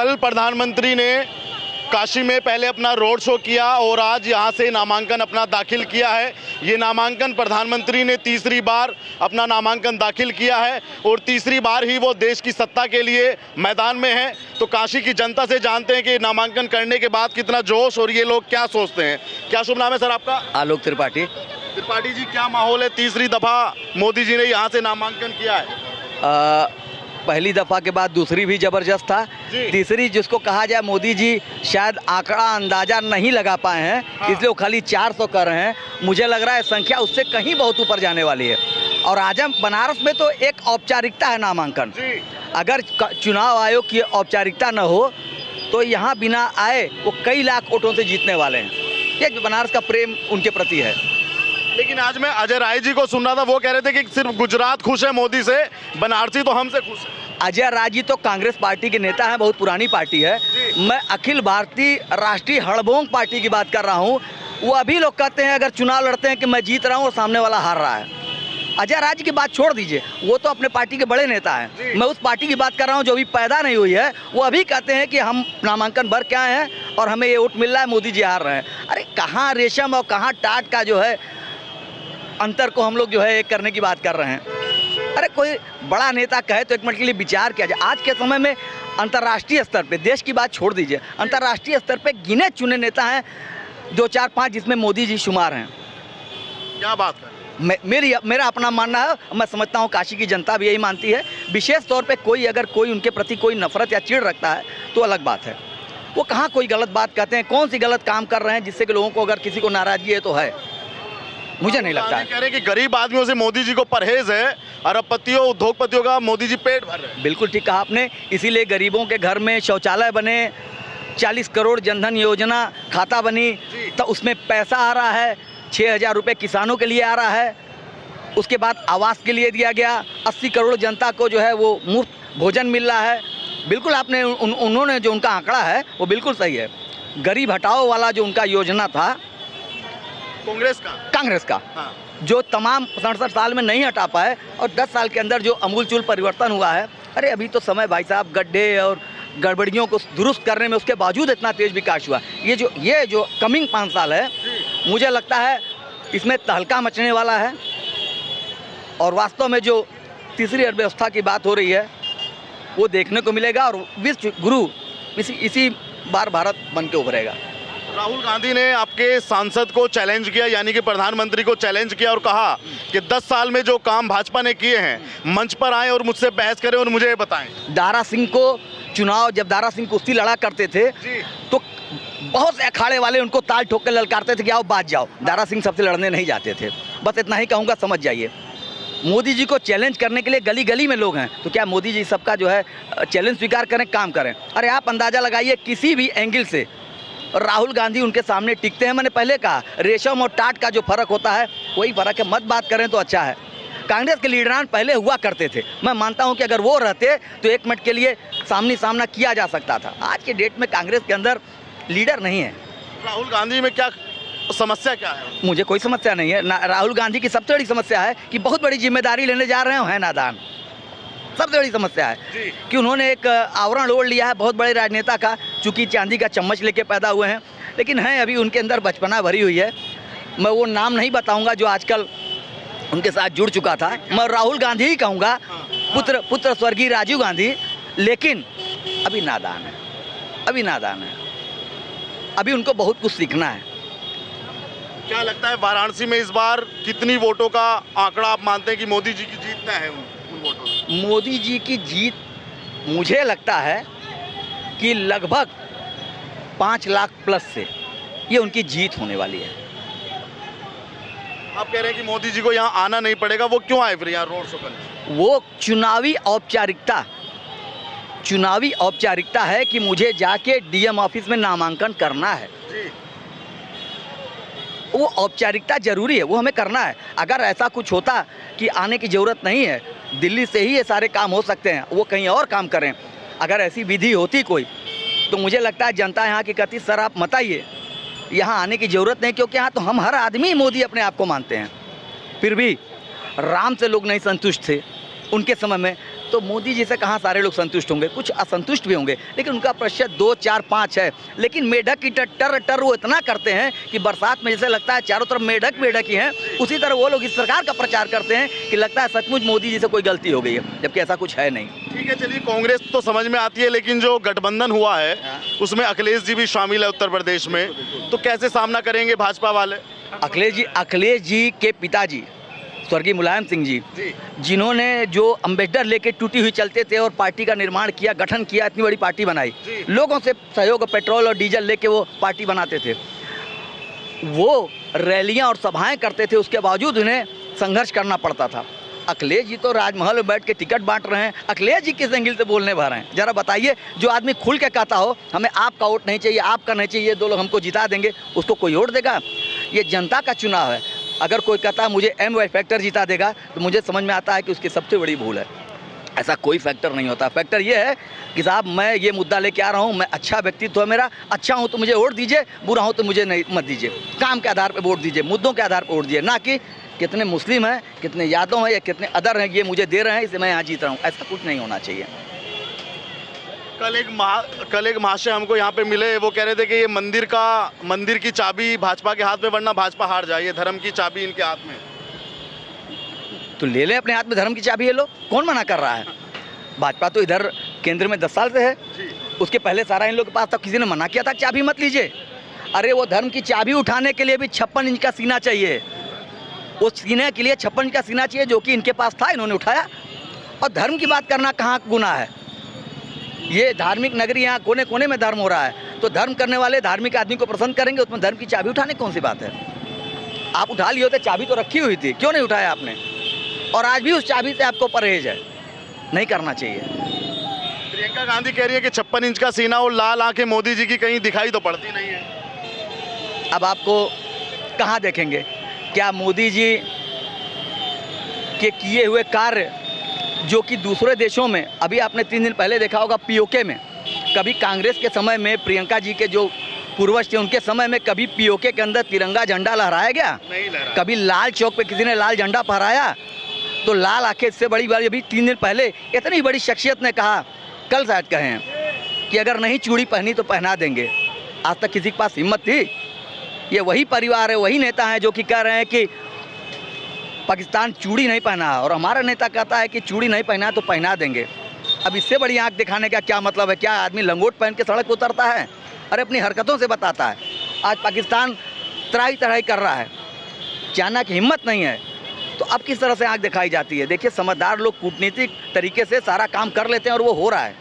कल प्रधानमंत्री ने काशी में पहले अपना रोड शो किया और आज यहां से नामांकन अपना दाखिल किया है। ये नामांकन प्रधानमंत्री ने तीसरी बार अपना नामांकन दाखिल किया है और तीसरी बार ही वो देश की सत्ता के लिए मैदान में है। तो काशी की जनता से जानते हैं कि नामांकन करने के बाद कितना जोश और ये लोग क्या सोचते हैं। क्या शुभ नाम है सर आपका? आलोक त्रिपाठी। त्रिपाठी जी, क्या माहौल है? तीसरी दफ़ा मोदी जी ने यहाँ से नामांकन किया है। पहली दफ़ा के बाद दूसरी भी ज़बरदस्त था। तीसरी जिसको कहा जाए, मोदी जी शायद आंकड़ा अंदाज़ा नहीं लगा पाए हैं, इसलिए वो खाली 400 कर रहे हैं। मुझे लग रहा है संख्या उससे कहीं बहुत ऊपर जाने वाली है। और आजम बनारस में तो एक औपचारिकता है नामांकन। अगर चुनाव आयोग की औपचारिकता न हो तो यहाँ बिना आए वो कई लाख वोटों से जीतने वाले हैं। ये बनारस का प्रेम उनके प्रति है। लेकिन आज मैं अजय राय जी को सुन रहा था, वो कह रहे थे कि सिर्फ गुजरात खुश है मोदी से, बनारसी तो हमसे खुश है। अजय राय जी तो कांग्रेस पार्टी के नेता हैं, बहुत पुरानी पार्टी है। मैं अखिल भारतीय राष्ट्रीय हड़बोंग पार्टी की बात कर रहा हूं। वो अभी लोग कहते हैं अगर चुनाव लड़ते हैं कि मैं जीत रहा हूं और सामने वाला हार रहा है। अजय राय जी की बात छोड़ दीजिए, वो तो अपने पार्टी के बड़े नेता हैं। मैं उस पार्टी की बात कर रहा हूँ जो अभी पैदा नहीं हुई है। वो अभी कहते हैं कि हम नामांकन भर के आए हैं और हमें ये वोट मिल रहा है, मोदी जी हार रहे हैं। अरे कहाँ रेशम और कहाँ टाट का जो है अंतर को हम लोग जो है एक करने की बात कर रहे हैं। अरे कोई बड़ा नेता कहे तो एक मिनट के लिए विचार किया जाए। आज के समय में अंतर्राष्ट्रीय स्तर पे, देश की बात छोड़ दीजिए, अंतर्राष्ट्रीय स्तर पे गिने चुने नेता हैं 2 4 5, जिसमें मोदी जी शुमार हैं। क्या बात है? मेरा अपना मानना है, मैं समझता हूँ काशी की जनता भी यही मानती है। विशेष तौर पे कोई अगर कोई उनके प्रति कोई नफरत या चिढ़ रखता है तो अलग बात है। वो कहाँ कोई गलत बात कहते हैं, कौन सी गलत काम कर रहे हैं जिससे कि लोगों को अगर किसी को नाराजगी है तो है, मुझे नहीं लगता है। कह रहे हैं कि गरीब आदमियों से मोदी जी को परहेज है, अरबपतियों उद्योगपतियों का मोदी जी पेट भर रहे हैं। बिल्कुल ठीक कहा आपने। इसीलिए गरीबों के घर में शौचालय बने, 40 करोड़ जनधन योजना खाता बनी, तो उसमें पैसा आ रहा है। 6,000 रुपये किसानों के लिए आ रहा है। उसके बाद आवास के लिए दिया गया। 80 करोड़ जनता को जो है वो मुफ्त भोजन मिल रहा है। बिल्कुल आपने उन्होंने जो उनका आंकड़ा है वो बिल्कुल सही है। गरीब हटाओ वाला जो उनका योजना था कांग्रेस का हाँ। जो तमाम 67 साल में नहीं हटा पाए और 10 साल के अंदर जो अमूलचूल परिवर्तन हुआ है। अरे अभी तो समय भाई साहब, गड्ढे और गड़बड़ियों को दुरुस्त करने में उसके बावजूद इतना तेज विकास हुआ। ये जो कमिंग 5 साल है, मुझे लगता है इसमें तहलका मचने वाला है। और वास्तव में जो तीसरी अर्थव्यवस्था की बात हो रही है वो देखने को मिलेगा और विश्व गुरु इसी बार भारत बन के उभरेगा। राहुल गांधी ने आपके सांसद को चैलेंज किया, यानी कि प्रधानमंत्री को चैलेंज किया और कहा कि 10 साल में जो काम भाजपा ने किए हैं, मंच पर आए और मुझसे बहस करें और मुझे बताएं। दारा सिंह को चुनाव, जब दारा सिंह कुश्ती लड़ा करते थे तो बहुत से अखाड़े वाले उनको ताल ठोक कर ललकारते थे कि आओ बात जाओ। दारा सिंह सबसे लड़ने नहीं जाते थे। बस इतना ही कहूँगा, समझ जाइए। मोदी जी को चैलेंज करने के लिए गली गली में लोग हैं, तो क्या मोदी जी सबका जो है चैलेंज स्वीकार करें, काम करें? अरे आप अंदाज़ा लगाइए, किसी भी एंगल से राहुल गांधी उनके सामने टिकते हैं। मैंने पहले कहा, रेशम और टाट का जो फ़र्क होता है वही फ़र्क है। मत बात करें तो अच्छा है। कांग्रेस के लीडरान पहले हुआ करते थे, मैं मानता हूं कि अगर वो रहते तो 1 मिनट के लिए सामना किया जा सकता था। आज के डेट में कांग्रेस के अंदर लीडर नहीं है। राहुल गांधी में क्या समस्या क्या है? मुझे कोई समस्या नहीं है। राहुल गांधी की सबसे बड़ी समस्या है कि बहुत बड़ी जिम्मेदारी लेने जा रहे हैं नादान। सबसे बड़ी समस्या है कि उन्होंने एक आवरण ओढ़ लिया है बहुत बड़े राजनेता का, चूँकि चांदी का चम्मच लेके पैदा हुए हैं, लेकिन हैं अभी उनके अंदर बचपना भरी हुई है। मैं वो नाम नहीं बताऊंगा जो आजकल उनके साथ जुड़ चुका था। मैं राहुल गांधी ही कहूँगा, पुत्र स्वर्गीय राजीव गांधी। लेकिन अभी नादान है, अभी उनको बहुत कुछ सीखना है। क्या लगता है वाराणसी में इस बार कितनी वोटों का आंकड़ा आप मानते हैं कि मोदी जी की जीत तय है? उन वोटों से मोदी जी की जीत मुझे लगता है कि लगभग 5 लाख प्लस से ये उनकी जीत होने वाली है। आप कह रहे हैं कि मोदी जी को यहाँ आना नहीं पड़ेगा, वो क्यों आए फिर यहाँ रोड शो करने? वो चुनावी औपचारिकता है कि मुझे जाके डीएम ऑफिस में नामांकन करना है। वो औपचारिकता जरूरी है, वो हमें करना है। अगर ऐसा कुछ होता कि आने की ज़रूरत नहीं है, दिल्ली से ही ये सारे काम हो सकते हैं, वो कहीं और काम करें, अगर ऐसी विधि होती कोई, तो मुझे लगता है जनता यहाँ की कहती सर आप मत आइए, यहाँ आने की ज़रूरत नहीं, क्योंकि यहाँ तो हम हर आदमी मोदी अपने आप को मानते हैं। फिर भी राम से लोग नहीं संतुष्ट थे उनके समय में, तो मोदी जी से कहाँ सारे लोग संतुष्ट होंगे, कुछ असंतुष्ट भी होंगे, लेकिन उनका प्रतिशत 2, 4, 5 है। लेकिन मेढक की टर वो इतना करते हैं कि बरसात में जैसे लगता है चारों तरफ मेढक ही हैं, उसी तरह वो लोग इस सरकार का प्रचार करते हैं कि लगता है सचमुच मोदी जी से कोई गलती हो गई है, जबकि ऐसा कुछ है नहीं। ठीक है, चलिए कांग्रेस तो समझ में आती है, लेकिन जो गठबंधन हुआ है उसमें अखिलेश जी भी शामिल है उत्तर प्रदेश में, तो कैसे सामना करेंगे भाजपा वाले? अखिलेश जी के पिताजी स्वर्गीय मुलायम सिंह जी, जिन्होंने जो अम्बेडकर लेके टूटी हुई चलते थे और पार्टी का निर्माण किया, गठन किया, इतनी बड़ी पार्टी बनाई, लोगों से सहयोग, पेट्रोल और डीजल लेके वो पार्टी बनाते थे, वो रैलियां और सभाएं करते थे, उसके बावजूद उन्हें संघर्ष करना पड़ता था। अखिलेश जी तो राजमहल में बैठ के टिकट बांट रहे हैं, अखिलेश जी किस एंगल से बोलने भर रहे हैं? जरा बताइए। जो आदमी खुल के कहता हो हमें आपका वोट नहीं चाहिए, आपका नहीं चाहिए, 2 लोग हमको जिता देंगे, उसको कोई वोट देगा? ये जनता का चुनाव है। अगर कोई कहता है मुझे MY फैक्टर जिता देगा, तो मुझे समझ में आता है कि उसकी सबसे बड़ी भूल है। ऐसा कोई फैक्टर नहीं होता। फैक्टर ये है कि साहब मैं ये मुद्दा लेके आ रहा हूँ, मैं अच्छा व्यक्तित्व है मेरा, अच्छा हूँ तो मुझे वोट दीजिए, बुरा हूँ तो मुझे नहीं मत दीजिए। काम के आधार पर वोट दीजिए, मुद्दों के आधार पर वोट दीजिए, ना कि कितने मुस्लिम हैं, कितने यादव हैं या कितने अदर हैं, ये मुझे दे रहे हैं इसलिए मैं यहाँ जीत रहा हूँ। ऐसा कुछ नहीं होना चाहिए। कल एक महाशय हमको यहाँ पे मिले, वो कह रहे थे कि ये मंदिर की चाबी भाजपा के हाथ में, वरना भाजपा हार जाए, ये धर्म की चाबी इनके हाथ में। तो ले लें अपने हाथ में धर्म की चाबी, ये लोग कौन मना कर रहा है? भाजपा तो इधर केंद्र में 10 साल से है, उसके पहले सारा इन लोग के पास तब किसी ने मना किया था चाबी मत लीजिए? अरे वो धर्म की चाबी उठाने के लिए भी 56 इंच का सीना चाहिए, उस सीने के लिए 56 इंच का सीना चाहिए, जो कि इनके पास था, इन्होंने उठाया। और धर्म की बात करना कहाँ गुनाह है? ये धार्मिक नगरी, यहाँ कोने कोने में धर्म हो रहा है, तो धर्म करने वाले धार्मिक आदमी को पसंद करेंगे, उसमें धर्म की चाबी उठाने कौन सी बात है? आप उठा लिए होते, चाबी तो रखी हुई थी, क्यों नहीं उठाया आपने? और आज भी उस चाबी से आपको परहेज है, नहीं करना चाहिए। प्रियंका गांधी कह रही है कि 56 इंच का सीना और लाल आंखें मोदी जी की कहीं दिखाई तो पड़ती नहीं है। अब आपको कहाँ देखेंगे? क्या मोदी जी के किए हुए कार्य जो कि दूसरे देशों में, अभी आपने 3 दिन पहले देखा होगा POK में, कभी कांग्रेस के समय में प्रियंका जी के जो पूर्वज थे उनके समय में कभी POK के अंदर तिरंगा झंडा लहराया गया? नहीं लहराया। कभी लाल चौक पे किसी ने लाल झंडा फहराया? तो लाल आंखें इससे बड़ी बात, अभी 3 दिन पहले इतनी बड़ी शख्सियत ने कहा, कल शायद कहे हैं, कि अगर नहीं चूड़ी पहनी तो पहना देंगे। आज तक किसी के पास हिम्मत थी? ये वही परिवार है, वही नेता हैं जो कि कह रहे हैं कि पाकिस्तान चूड़ी नहीं पहना, और हमारा नेता कहता है कि चूड़ी नहीं पहना तो पहना देंगे। अब इससे बड़ी आंख दिखाने का क्या मतलब है? क्या आदमी लंगोट पहन के सड़क पर उतरता है? अरे अपनी हरकतों से बताता है। आज पाकिस्तान तराई कर रहा है, चाइना की हिम्मत नहीं है, तो अब किस तरह से आंख दिखाई जाती है? देखिए, समझदार लोग कूटनीतिक तरीके से सारा काम कर लेते हैं और वो हो रहा है।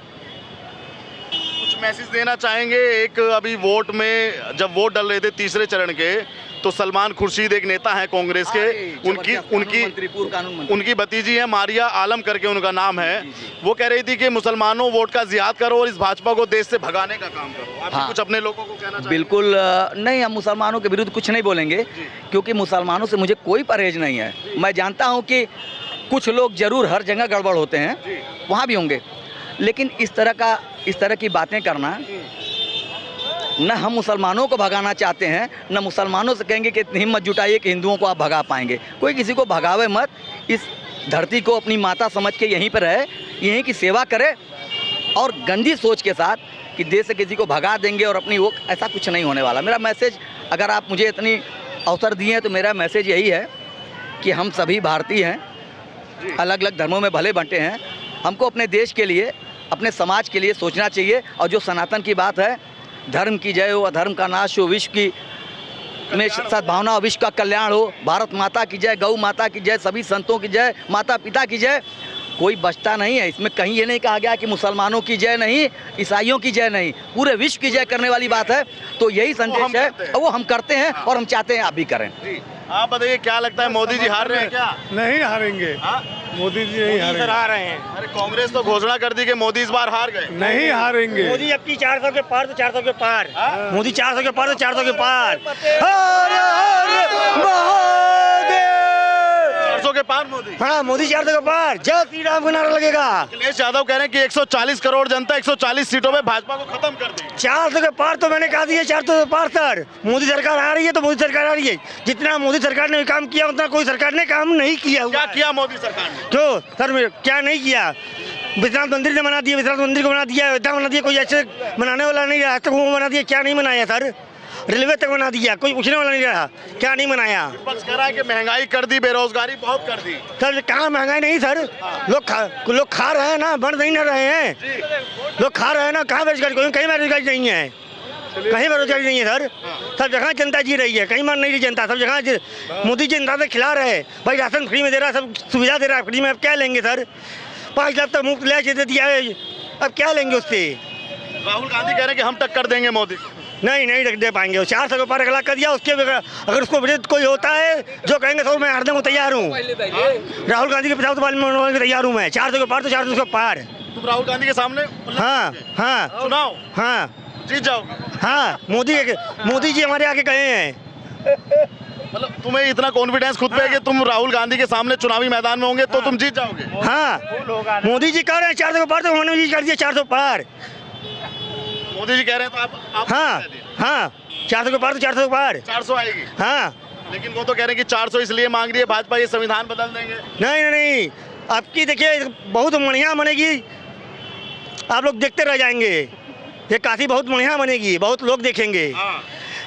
कुछ मैसेज देना चाहेंगे? एक अभी वोट में जब वोट डल रहे थे तीसरे चरण के, तो सलमान खुर्शीद एक नेता है कांग्रेस के, उनकी भतीजी है मारिया आलम करके उनका नाम है, वो कह रही थी कि मुसलमानों वोट का जिहाद करो और इस भाजपा को देश से भगाने का काम करो। आप कुछ अपने लोगों को कहना चाहिए? बिल्कुल नहीं, हम मुसलमानों के विरुद्ध कुछ नहीं बोलेंगे, क्योंकि मुसलमानों से मुझे कोई परहेज नहीं है। मैं जानता हूँ कि कुछ लोग जरूर हर जगह गड़बड़ होते हैं, वहाँ भी होंगे, लेकिन इस तरह की बातें करना, न हम मुसलमानों को भगाना चाहते हैं, न मुसलमानों से कहेंगे कि इतनी हिम्मत जुटाइए कि हिंदुओं को आप भगा पाएंगे। कोई किसी को भगावे मत, इस धरती को अपनी माता समझ के यहीं पर रहे, यहीं की सेवा करे, और गंदी सोच के साथ कि देश से किसी को भगा देंगे और अपनी वो, ऐसा कुछ नहीं होने वाला। मेरा मैसेज, अगर आप मुझे इतनी अवसर दिए हैं तो मेरा मैसेज यही है कि हम सभी भारतीय हैं, अलग अलग धर्मों में भले बंटे हैं, हमको अपने देश के लिए, अपने समाज के लिए सोचना चाहिए। और जो सनातन की बात है, धर्म की जय हो, अधर्म का नाश हो, विश्व की में सद्भावना हो, विश्व का कल्याण हो, भारत माता की जय, गौ माता की जय, सभी संतों की जय, माता पिता की जय, कोई बचता नहीं है। इसमें कहीं ये नहीं कहा गया कि मुसलमानों की जय नहीं, ईसाइयों की जय नहीं, पूरे विश्व की जय करने वाली बात है। तो यही संदेश है, वो हम करते हैं और हम चाहते हैं आप भी करें। आप बताइए, क्या लगता है मोदी जी हार रहे हैं क्या? नहीं हारेंगे, मोदी जी नहीं हारेंगे। हार रहे हैं। अरे कांग्रेस तो घोषणा कर दी कि मोदी इस बार हार गए। नहीं हारेंगे। मोदी अब की 400 के पार तो 400 के पार, मोदी 400 के पार तो 400 के पार। 400 के पार मोदी। हाँ, मोदी 400 के पार, जय श्री राम का नारा लगेगा। अखिलेश यादव कह रहे हैं कि 140 करोड़ जनता 140 सीटों में भाजपा को खत्म कर देगी। 400 के पार तो मैंने कहा दिया, 400 के पार सर। मोदी सरकार आ रही है तो मोदी सरकार आ रही है। जितना मोदी सरकार ने काम किया उतना कोई सरकार ने काम नहीं किया। क्या किया मोदी सरकार ने? क्यों सर, क्या नहीं किया? विश्वनाथ मंदिर ने बना दिया, विश्वनाथ मंदिर को बना दिया, अयोध्या बना दिया, कोई ऐसे मनाने वाला नहीं रहा। आज तक वो बना दिया, क्या नहीं बनाया सर? रेलवे तक बना दिया, कोई पूछने वाला नहीं रहा, क्या नहीं बनाया? विपक्ष कह रहा है कि महंगाई कर दी, बेरोजगारी बहुत कर दी। सर कहाँ महंगाई नहीं सर, लोग खा रहे हैं ना, बढ़ नहीं ना रहे हैं, लोग खा रहे हैं ना, कहाँ बेरोजगारी? कहीं बेरोजगारी नहीं है, कहीं बेरोजगारी नहीं है सर। सब जगह जनता जी रही है, कहीं मन नहीं रही जनता, सब जगह मोदी जी जनता से खिला रहे हैं। भाई राशन फ्री में दे रहा है, सब सुविधा दे रहा है फ्री में, अब क्या लेंगे सर? 5 लाख तक मुफ्त ले दे दिया है, अब क्या लेंगे उससे? राहुल गांधी कह रहे हैं कि हम टक्कर देंगे मोदी को। नहीं दे पाएंगे। 400 के ऊपर 1 लाख कर दिया, उसके अगर उसको विरोध कोई होता है जो कहेंगे तो मैं हारने को तैयार हूँ। राहुल गांधी के 50 को तैयार हूँ मैं। 400 के पार तो 400 के पार। तुम राहुल गांधी के सामने हाँ चुनाव जीत जाओगे? हाँ, मोदी जी हमारे आगे गए हैं। मतलब तुम्हें इतना कॉन्फिडेंस खुद पे है कि तुम राहुल गांधी के सामने चुनावी मैदान में होंगे तो तुम जीत जाओगे? हाँ, मोदी जी कह रहे हैं 400 के पार, तो उन्होंने जी कर दिया 400 पार। मोदी जी कह रहे हैं तो आप हाँ 400 के पार तो 400 के पार 400 आएगी। हाँ, लेकिन वो तो कह रहे हैं कि 400 इसलिए मांग रही है भाजपा, ये संविधान बदल देंगे। नहीं, आपकी देखिए बहुत बढ़िया बनेगी, आप लोग देखते रह जाएंगे। ये काशी बहुत बढ़िया बनेगी, बहुत लोग देखेंगे।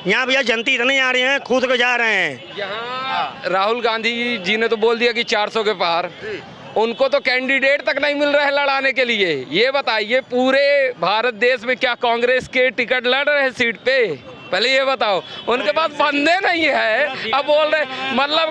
यहाँ भैया जनता इतने आ रहे हैं, खुद को जा रहे हैं। यहाँ राहुल गांधी जी ने तो बोल दिया कि 400 के पार, उनको तो कैंडिडेट तक नहीं मिल रहे हैं लड़ाने के लिए। ये बताइए पूरे भारत देश में क्या कांग्रेस के टिकट लड़ रहे हैं सीट पे? पहले ये बताओ, उनके पास बंदे नहीं है। अब बोल रहे मतलब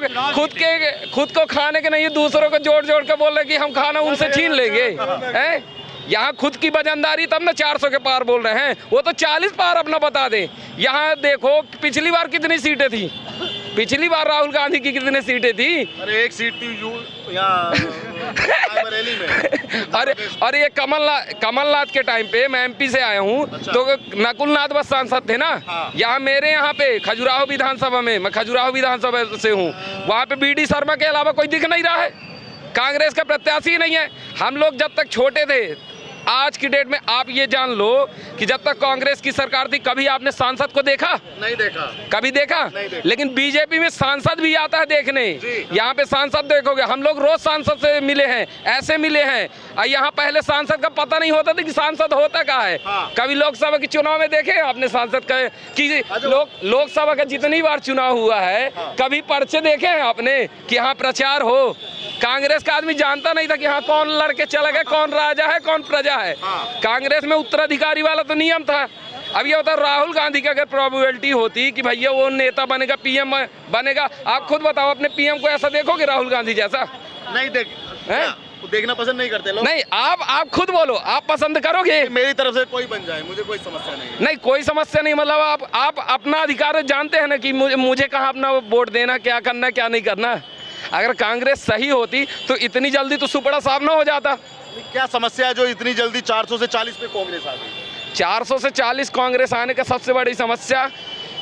खुद को खाने के नहीं, दूसरों को जोड़ के बोल रहे कि हम खाना उनसे छीन लेंगे। हैं? यहाँ खुद की वजनदारी तब ना 400 के पार बोल रहे हैं, वो तो 40 पार अपना बता दें। यहाँ देखो पिछली बार कितनी सीटें थी, पिछली बार राहुल गांधी की कितनी सीटें थी? अरे एक सीट थी बरेली में। अरे ये कमलनाथ के टाइम पे मैं एमपी से आया हूँ। अच्छा। तो नकुलनाथ बस सांसद थे ना। हाँ। यहाँ मेरे यहाँ पे खजुराहो विधानसभा में, मैं खजुराहो विधानसभा से हूँ, वहाँ पे बीडी शर्मा के अलावा कोई दिख नहीं रहा है, कांग्रेस का प्रत्याशी नहीं है। हम लोग जब तक छोटे थे, आज की डेट में आप ये जान लो कि जब तक कांग्रेस की सरकार थी कभी आपने सांसद को देखा? नहीं देखा। कभी देखा? नहीं देखा। लेकिन बीजेपी में सांसद भी आता है देखने। यहाँ पे सांसद देखोगे, हम लोग रोज सांसद से मिले हैं, ऐसे मिले हैं। यहाँ पहले सांसद का पता नहीं होता था कि सांसद होता क्या है। हाँ। कभी लोकसभा के चुनाव में देखे आपने सांसद का कि लोकसभा का जितनी बार चुनाव हुआ है। हाँ। कभी पर्चे देखे हैं आपने कि यहाँ प्रचार हो? कांग्रेस का आदमी जानता नहीं था कि हाँ कौन लड़के चला गया, कौन राजा है कौन प्रजा है। हाँ। कांग्रेस में उत्तराधिकारी वाला तो नियम था। अब ये बताओ राहुल गांधी की अगर प्रोबेबिलिटी होती कि भैया वो नेता बनेगा, पीएम बनेगा, आप खुद बताओ अपने पीएम को ऐसा देखोगे राहुल गांधी जैसा? नहीं देखना पसंद नहीं करते लोग। नहीं, आप खुद बोलो, आप पसंद करोगे? मेरी तरफ से कोई बन जाए, मुझे कोई समस्या नहीं। कोई समस्या नहीं, मतलब आप अपना अधिकार जानते हैं ना कि मुझे कहाँ अपना वोट देना, क्या करना क्या नहीं करना। अगर कांग्रेस सही होती तो इतनी जल्दी तो सुपड़ा साफ ना हो जाता। क्या समस्या है जो इतनी जल्दी 400 से 40 पे कांग्रेस आ गई? 400 से 40 कांग्रेस आने का सबसे बड़ी समस्या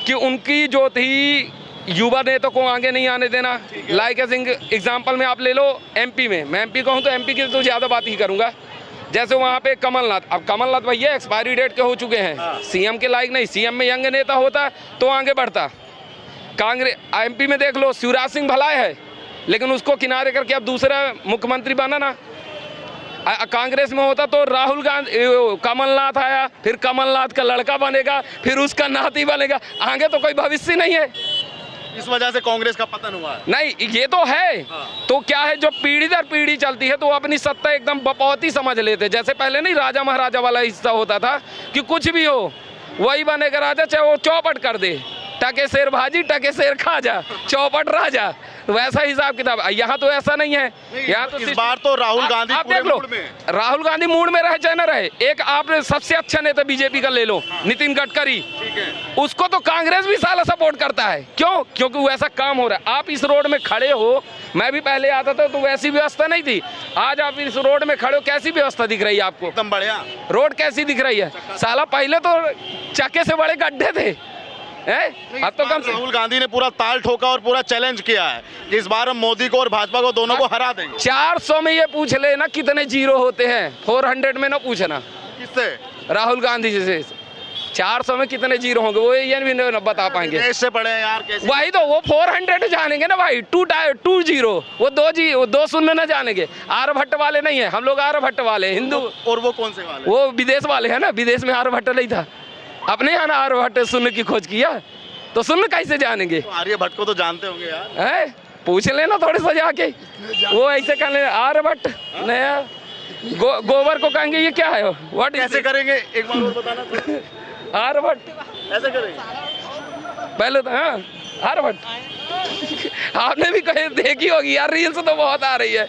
कि उनकी जो थी युवा नेता को आगे नहीं आने देना। लाइक एग्जाम्पल में आप ले लो एमपी में, मैं एमपी का हूँ तो एमपी की तो ज़्यादा बात ही करूँगा। जैसे वहाँ पे कमलनाथ, अब कमलनाथ भैया एक्सपायरी डेट के हो चुके हैं, सीएम के लायक नहीं। सीएम में यंग नेता होता तो आगे बढ़ता। कांग्रेस एमपी में देख लो, शिवराज सिंह भलाई है लेकिन उसको किनारे करके अब दूसरा मुख्यमंत्री बना ना। कांग्रेस में होता तो राहुल गांधी, कमलनाथ आया, फिर कमलनाथ का लड़का बनेगा, फिर उसका नाती बनेगा, आगे तो कोई भविष्य नहीं है। इस वजह से कांग्रेस का पतन हुआ है। नहीं, ये तो है। हाँ। तो क्या है, जो पीढ़ी दर पीढ़ी चलती है तो वो अपनी सत्ता एकदम बपौती समझ लेते। जैसे पहले नहीं राजा महाराजा वाला हिस्सा होता था कि कुछ भी हो वही बनेगा राजा, चाहे वो चौपट कर दे, टके शेर भाजी टके शेर खा जा, चौपट राजा, वैसा हिसाब किताब। यहाँ तो ऐसा नहीं है। यहाँ तो इस बार तो राहुल गांधी आप देख लो, राहुल गांधी मूड में रहे चाहे न रहे। एक आपने सबसे अच्छा नेता बीजेपी का ले लो, नितिन गडकरी, उसको तो कांग्रेस भी साला सपोर्ट करता है। क्यों? क्योंकि वैसा काम हो रहा है। आप इस रोड में खड़े हो, मैं भी पहले आता था तो वैसी व्यवस्था नहीं थी। आज आप इस रोड में खड़े हो, कैसी व्यवस्था दिख रही है आपको? एकदम बढ़िया रोड कैसी दिख रही है साला। पहले तो चक्के से बड़े गड्ढे थे। अब तो कम राहुल गांधी ने पूरा ताल ठोका और पूरा चैलेंज किया है कि इस बार हम मोदी को और भाजपा को दोनों को हरा देंगे। 400 में ये पूछ ले ना कितने जीरो होते हैं, 400 में ना पूछना। किससे? राहुल गांधी जी से। 400 में कितने जीरो होंगे वो ये भी नहीं बता पाएंगे। विदेश से पढ़े हैं यार, कैसे? वही तो वो 400 जानेंगे ना भाई, 2-0 वो 2 शून्य ना जानेंगे। आर्यभट्ट वाले नहीं है हम लोग, आर्यभट्ट वाले हिंदू। और वो कौन से वाले? वो विदेश वाले है ना, विदेश में आर्यभट्ट नहीं था, अपने यहाँ ना आर्यभट्ट शून्य की खोज किया, तो शून्य कैसे जानेंगे? तो आर्यभट्ट को तो जानते होंगे यार। है पूछ लेना थोड़े सा जाके, वो ऐसे कर ले आर्यभट्ट नया गोबर को कहेंगे ये क्या है, व्हाट कैसे करेंगे एक बार और बताना तो। आर्यभट्ट ऐसे करेंगे पहले तो, हाँ आर्यभट्ट आपने भी कहीं देखी होगी यार, रील्स तो बहुत आ रही है।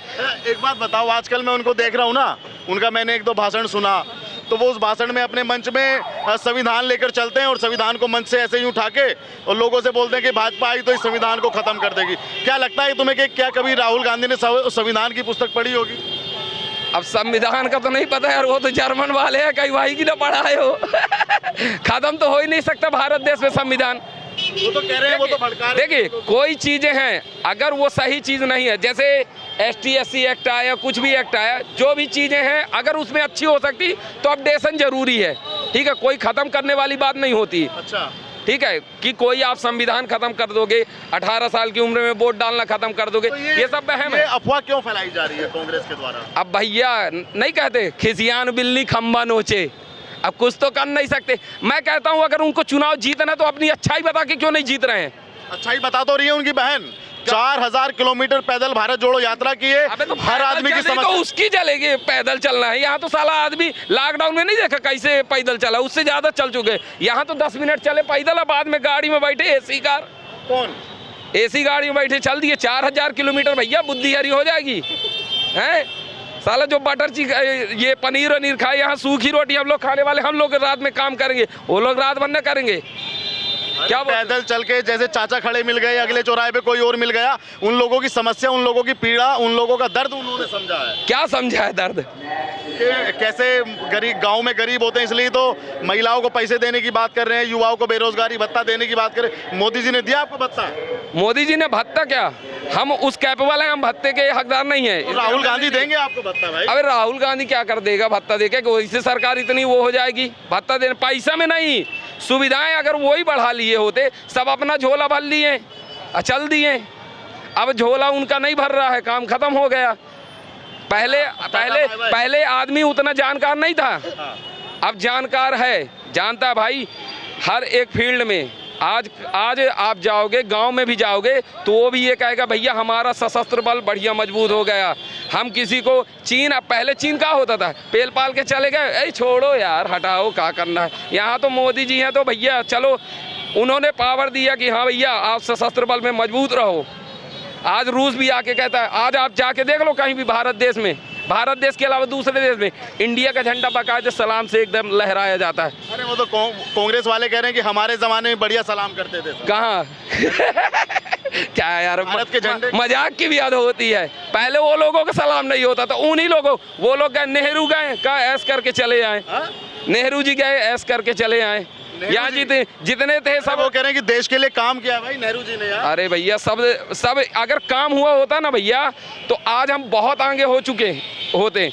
एक बात बताओ, आजकल मैं उनको देख रहा हूँ ना, उनका मैंने 1-2 भाषण सुना, तो वो उस भाषण में अपने मंच में संविधान लेकर चलते हैं और संविधान को मंच से ऐसे ही उठा के और लोगों से बोलते हैं कि भाजपा आई तो इस संविधान को खत्म कर देगी। क्या लगता है तुम्हें कि क्या कभी राहुल गांधी ने संविधान की पुस्तक पढ़ी होगी? अब संविधान का तो नहीं पता यार, वो तो जर्मन वाले हैं, कहीं भाई की ना पढ़ा है वो। खत्म तो हो ही नहीं सकता भारत देश में संविधान। वो तो कह रहे हैं, वो तो भड़का रहे हैं। देखिए कोई चीजें हैं अगर वो सही चीज नहीं है, जैसे ST/SC एक्ट आया, कुछ भी एक्ट आया, जो भी चीजें हैं अगर उसमें अच्छी हो सकती तो अपडेशन जरूरी है, ठीक है, कोई खत्म करने वाली बात नहीं होती। अच्छा, ठीक है कि कोई आप संविधान खत्म कर दोगे, 18 साल की उम्र में वोट डालना खत्म कर दोगे, तो ये सब वहम है। अफवाह क्यों फैलाई जा रही है कांग्रेस के द्वारा? अब भैया नहीं कहते खिसियान बिल्ली खम्बा नोचे, अब कुछ तो कर नहीं सकते। मैं कहता हूं अगर उनको चुनाव जीतना तो अपनी अच्छाई बता के क्यों नहीं जीत रहे हैं? अच्छा ही बता तो रही है उनकी बहन, 4000 किलोमीटर पैदल भारत जोड़ो यात्रा की है। अबे तो हर आदमी की तो समस्या उसकी चलेगी, पैदल चलना है। यहाँ तो साला आदमी लॉकडाउन में नहीं देखा कैसे पैदल चला, उससे ज्यादा चल चुके। यहाँ तो 10 मिनट चले पैदल, बाद में गाड़ी में बैठे AC कार, कौन AC गाड़ी में बैठे चल दिए 4000 किलोमीटर। भैया बुद्धि हरी हो जाएगी हैं? साला जो बटर चिकन ये पनीर वनीर खाए, यहाँ सूखी रोटी हम लोग खाने वाले, हम लोग रात में काम करेंगे, वो लोग रात भर न करेंगे। क्या पैदल चल के जैसे चाचा खड़े मिल गए, अगले चौराहे पे कोई और मिल गया, उन लोगों की समस्या, उन लोगों की पीड़ा, उन लोगों का दर्द उन्होंने समझा है। क्या समझा है दर्द? कैसे गरीब गांव में गरीब होते हैं, इसलिए तो महिलाओं को पैसे देने की बात कर रहे हैं, युवाओं को बेरोजगारी भत्ता देने की बात कर रहे हैं। मोदी जी ने दिया आपको भत्ता? मोदी जी ने भत्ता क्या, हम उस कैपेबल हैं, हम भत्ते के हकदार नहीं है। तो राहुल गांधी देंगे आपको भत्ता भाई? अबे राहुल गांधी क्या कर देगा भत्ता देके, इससे सरकार इतनी वो हो जाएगी? भत्ता देने पैसा में नहीं, सुविधाएं अगर वो ही बढ़ा लिए होते, सब अपना झोला भर लिए, चल दिए। अब झोला उनका नहीं भर रहा है, काम खत्म हो गया। पहले आदमी उतना जानकार नहीं था, अब जानकार है, जानता है भाई हर एक फील्ड में। आज आप जाओगे गांव में भी जाओगे तो वो भी ये कहेगा भैया हमारा सशस्त्र बल बढ़िया मजबूत हो गया। हम किसी को पहले चीन का होता था, पेल पाल के चले गए, ऐ छोड़ो यार हटाओ क्या करना है। यहाँ तो मोदी जी हैं तो भैया चलो, उन्होंने पावर दिया कि हाँ भैया आप सशस्त्र बल में मजबूत रहो। आज रूस भी आके कहता है, आज आप जाके देख लो कहीं भी भारत देश में, भारत देश के अलावा दूसरे देश में इंडिया का झंडा बाकायदे सलाम से एकदम लहराया जाता है। अरे वो तो कांग्रेस वाले कह रहे हैं कि हमारे जमाने में बढ़िया सलाम करते थे। कहाँ? क्या यार, भारत के झंडे मजाक की भी याद होती है। पहले वो लोगों का सलाम नहीं होता था, उन्हीं लोगों, वो लोग गए, नेहरू गए का ऐस करके चले आए, नेहरू जी गए ऐस करके चले आए। यहाँ जितने थे सब वो कह रहे हैं कि देश के लिए काम किया भाई नेहरू जी ने यार। अरे भैया सब अगर काम हुआ होता ना भैया तो आज हम बहुत आगे हो चुके होते।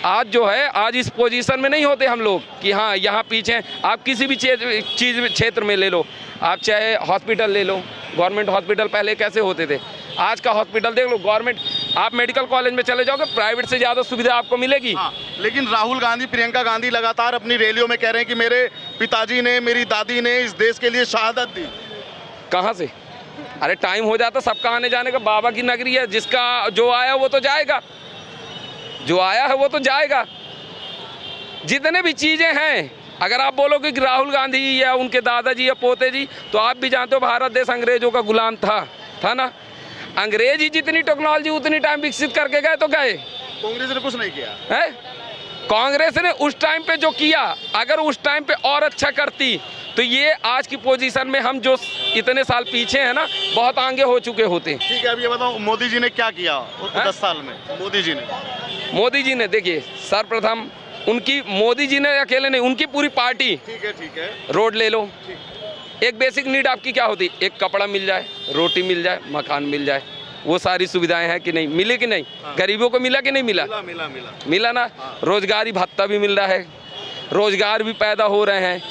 आज जो है, आज इस पोजीशन में नहीं होते हम लोग कि हाँ यहाँ पीछे हैं। आप किसी भी चीज़ क्षेत्र में ले लो, आप चाहे हॉस्पिटल ले लो, गवर्नमेंट हॉस्पिटल पहले कैसे होते थे, आज का हॉस्पिटल देख लो, गवर्नमेंट। आप मेडिकल कॉलेज में चले जाओगे, प्राइवेट से ज़्यादा सुविधा आपको मिलेगी। हाँ, लेकिन राहुल गांधी, प्रियंका गांधी लगातार अपनी रैलियों में कह रहे हैं कि मेरे पिताजी ने, मेरी दादी ने इस देश के लिए शहादत दी। कहाँ से? अरे टाइम हो जाता सबका आने जाने का, बाबा की नगरी है, जिसका जो आया वो तो जाएगा, जो आया है वो तो जाएगा। जितने भी चीज़ें हैं, अगर आप बोलोगे कि राहुल गांधी या उनके दादाजी या पोते जी, तो आप भी जानते हो भारत देश अंग्रेजों का गुलाम था ना। अंग्रेज ही जितनी टेक्नोलॉजी उतनी टाइम विकसित करके गए तो गए, कांग्रेस ने कुछ नहीं किया है। कांग्रेस ने उस टाइम पे जो किया, अगर उस टाइम पे और अच्छा करती तो ये आज की पोजीशन में हम जो इतने साल पीछे हैं ना, बहुत आगे हो चुके होते। ठीक है, अब ये बताओ मोदी जी ने क्या किया 10 साल में? मोदी जी ने देखिए, सर्वप्रथम उनकी, मोदी जी ने अकेले नहीं, उनकी पूरी पार्टी। ठीक है। रोड ले लो, एक बेसिक नीड आपकी क्या होती? एक कपड़ा मिल जाए, रोटी मिल जाए, मकान मिल जाए, वो सारी सुविधाएं हैं कि नहीं? मिले कि नहीं? हाँ। गरीबों को मिला कि नहीं मिला? मिला ना। हाँ। रोजगारी भत्ता भी मिल रहा है, रोजगार भी पैदा हो रहे हैं,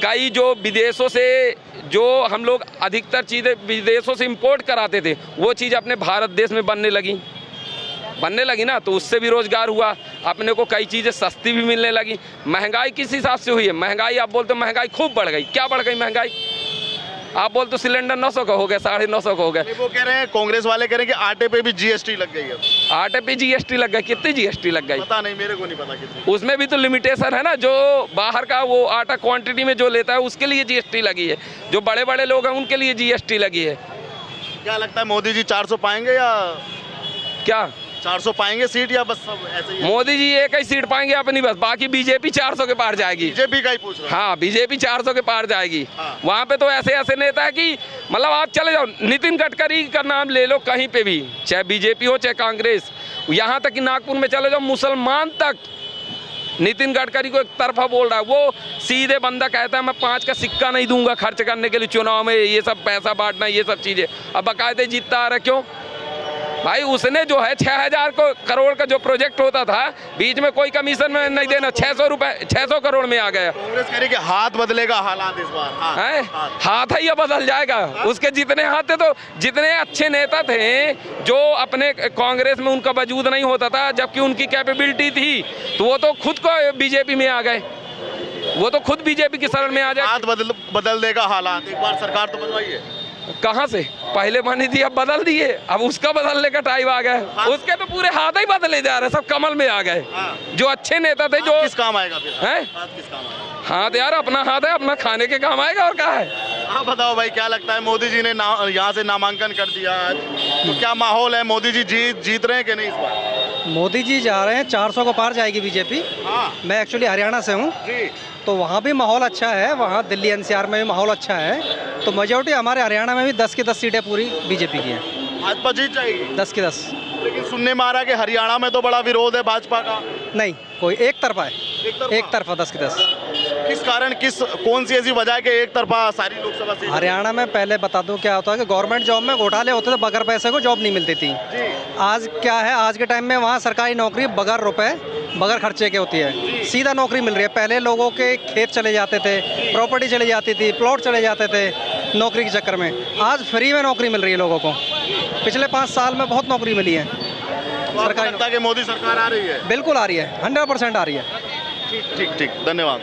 कई जो विदेशों से जो हम लोग अधिकतर चीज़ें विदेशों से इंपोर्ट कराते थे वो चीज़ अपने भारत देश में बनने लगी ना, तो उससे भी रोज़गार हुआ। अपने को कई चीज़ें सस्ती भी मिलने लगी। महंगाई किस हिसाब से हुई है? महंगाई आप बोलते हो महंगाई खूब बढ़ गई। क्या बढ़ गई महंगाई? आप बोलते हो सिलेंडर 900 का हो गया, 950 का हो गया। वो कह रहे हैं, कांग्रेस वाले कह रहे हैं कि आटे पे भी जीएसटी लग गई है। आटे पे जीएसटी लग गई? कितनी जीएसटी लग गई? पता नहीं, मेरे को नहीं पता कितनी। उसमें भी तो लिमिटेशन है ना, जो बाहर का वो आटा क्वांटिटी में जो लेता है उसके लिए जीएसटी लगी है, जो बड़े बड़े लोग हैं उनके लिए जीएसटी लगी है। क्या लगता है मोदी जी 400 पाएंगे या क्या 400 पाएंगे सीट, या बस सब ऐसे ही है? मोदी जी एक ही सीट पाएंगे अपनी, बस। बाकी बीजेपी 400 के पार जाएगी। बीजेपी का ही पूछ रहा हूं। हाँ, बीजेपी 400 के पार जाएगी। हाँ। वहाँ पे तो ऐसे ऐसे नेता है कि मतलब आप चले जाओ, नितिन गडकरी का नाम ले लो कहीं पे भी, चाहे बीजेपी हो चाहे कांग्रेस, यहाँ तक कि नागपुर में चले जाओ, मुसलमान तक नितिन गडकरी को एक तरफा बोल रहा है। वो सीधे बंदा कहता है मैं 5 का सिक्का नहीं दूंगा खर्च करने के लिए चुनाव में, ये सब पैसा बांटना, ये सब चीज़ें। अब बाकायदे जीतता आ रहा, क्यों भाई? उसने जो है 6000 करोड़ का जो प्रोजेक्ट होता था, बीच में कोई कमीशन में नहीं देना, 600 करोड़ में आ गया। कांग्रेस कह रही कि हाथ बदलेगा, हालात इस बार है हाथ है, ये बदल जाएगा। उसके जितने हाथ थे, तो जितने अच्छे नेता थे जो अपने कांग्रेस में उनका वजूद नहीं होता था, जबकि उनकी कैपेबिलिटी थी, तो वो तो खुद को बीजेपी में आ गए, वो तो खुद बीजेपी की शरण में आ जाए। हाथ बदल देगा हालात। एक बार सरकार तो बनवाइए। कहाँ से? पहले बनी थी, अब बदल दिए, अब उसका बदलने का टाइम आ गया। उसके तो पूरे हाथ ही बदले जा रहे, सब कमल में आ गए। जो अच्छे नेता थे, जो किस काम आएगा फिर? हैं? हाथ किस काम आएगा? हाथ यार अपना हाथ है, अपना खाने के काम आएगा, और क्या है? हाँ बताओ भाई, क्या लगता है? मोदी जी ने यहाँ से नामांकन कर दिया आज, तो क्या माहौल है? मोदी जी जीत रहे हैं कि नहीं इस बार? मोदी जी जा रहे हैं, 400 को पार जाएगी बीजेपी। हाँ मैं एक्चुअली हरियाणा से हूँ, जी। तो वहाँ भी माहौल अच्छा है, वहाँ दिल्ली एनसीआर में भी माहौल अच्छा है। तो मेजोरिटी हमारे हरियाणा में भी 10 की 10 सीटें पूरी बीजेपी की हैं। भाजपा जीत जाएगी 10 की 10। लेकिन सुनने में आ रहा है कि हरियाणा में तो बड़ा विरोध है भाजपा का। नहीं, कोई एक तरफा है, एक तरफा 10 की 10। किस कारण, कौन सी ऐसी वजह है कि एक तरफा सारी लोकसभा सीट? हरियाणा में पहले बता दूं क्या होता है कि गवर्नमेंट जॉब में घोटाले होते थे, बगैर पैसे को जॉब नहीं मिलती थी। जी। आज क्या है, आज के टाइम में वहाँ सरकारी नौकरी बगैर रुपए बगैर खर्चे के होती है, सीधा नौकरी मिल रही है। पहले लोगों के खेत चले जाते थे, प्रॉपर्टी चली जाती थी, प्लॉट चले जाते थे नौकरी के चक्कर में। आज फ्री में नौकरी मिल रही है लोगों को। पिछले 5 साल में बहुत नौकरी मिली है सरकार। लगता है कि मोदी सरकार आ रही है? बिल्कुल आ रही है, 100% आ रही है। ठीक, धन्यवाद।